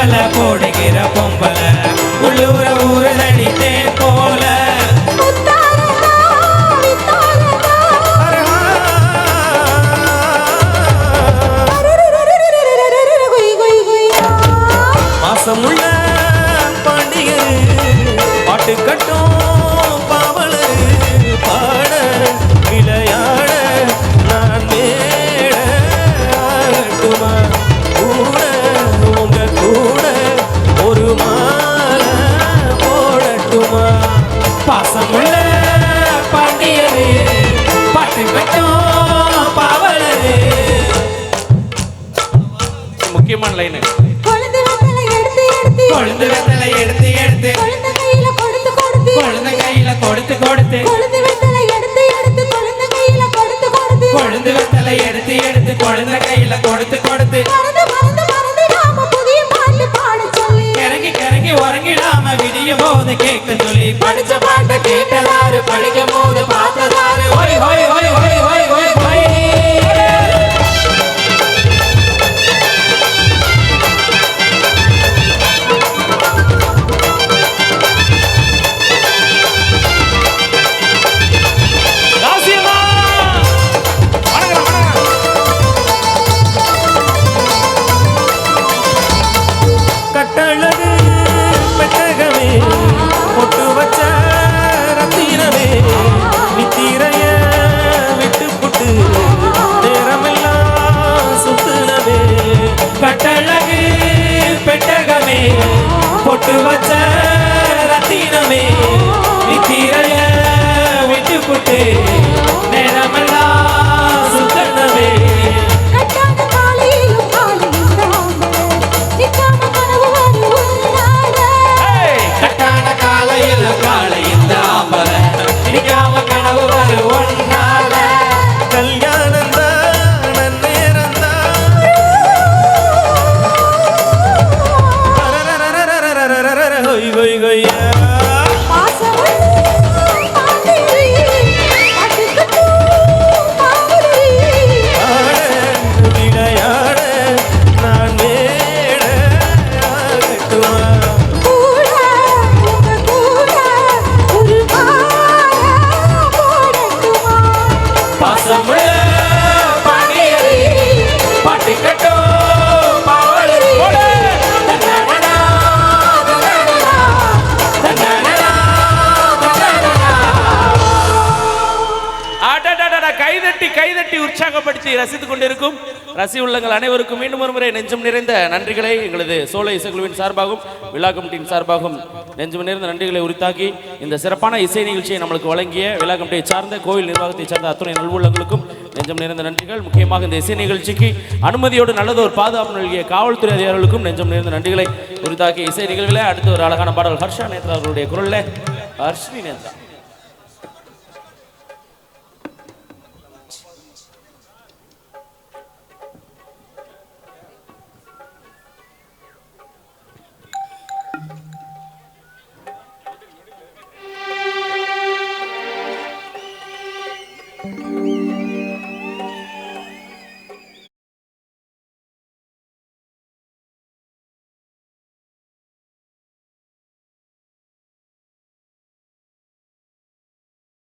கும்பல போடுகிற பொம்பல உள்ளூர ஊரு நடித்தேன் போல மாசமுள்ள பாண்டிகை பாட்டு கட்டும் பாவல பாட விளையாட நான் மேடட்டுமா கூட உங்க கூட ஒரு மாலை போடட்டுமா பாசமுள்ள பாண்டியரே பாட்டு கட்டும் பாவலரே முக்கியமான லைன் கொழுந்து வெத்தலை எடுத்து எடுத்து கொழுந்த கையில கொடுத்து கொடுத்து கொழுந்து வெத்தலை எடுத்து எடுத்து கொழுந்த கையில கொடுத்து கொடுத்து கிறங்கி கிறங்கி உறங்கிடாம விடிய போது கேட்க சொல்லி படிச்ச பாட்ட கேட்டதாரு படிக்கும் போது பார்த்ததாரு ஓய் ஓய் ஓய் ஓய் ஓய் ஓய் ஓய் கட்டழகு பெட்டகமே பொட்டு வச்ச ரத்தினமே நித்திரைய விட்டு புட்டு நேரமெல்லாம் சுத்துனவே கட்டழகு பெட்டகமே பொட்டு வச்ச ரத்தினமே நித்திரைய விட்டு புட்டு நேரமெல்லாம் சுத்துனவே கனவு வரும் ஒன்னால கல்யாணம் தான் நேரம் தான் ஹொய் ஹொய் ஹொய்யா கைதட்டி உற்சாகப்படுத்தி ரசித்துக் கொண்டிருக்கும் ரசி உள்ளங்கள் அனைவருக்கும் மீண்டும் ஒரு முறை நெஞ்சம் நிறைந்த நன்றிகளை எங்களது சோலை இசைக்குழுவின் சார்பாகவும் விழா கமிட்டியின் சார்பாகவும் நெஞ்சம் நிறைந்த நன்றிகளை உரித்தாக்கி இந்த சிறப்பான இசை நிகழ்ச்சியை நம்மளுக்கு வழங்கிய விழா கமிட்டியை சார்ந்த கோயில் நிர்வாகத்தை சார்ந்த அத்துணை நல்வுள்ளங்களுக்கும் நெஞ்சம் நிறைந்த நன்றிகள். முக்கியமாக இந்த இசை நிகழ்ச்சிக்கு அனுமதியோடு நல்லது ஒரு பாதுகாப்பு நல்கிய காவல்துறை அதிகாரிகளுக்கும் நெஞ்சம் நிறைந்த நன்றிகளை உரித்தாக்கி இசை நிகழ்வில் அடுத்த ஒரு அழகான பாடல் ஹர்ஷா நேத்ரா அவர்களுடைய குரல்ல ஹர்ஷினி நேத்ரா.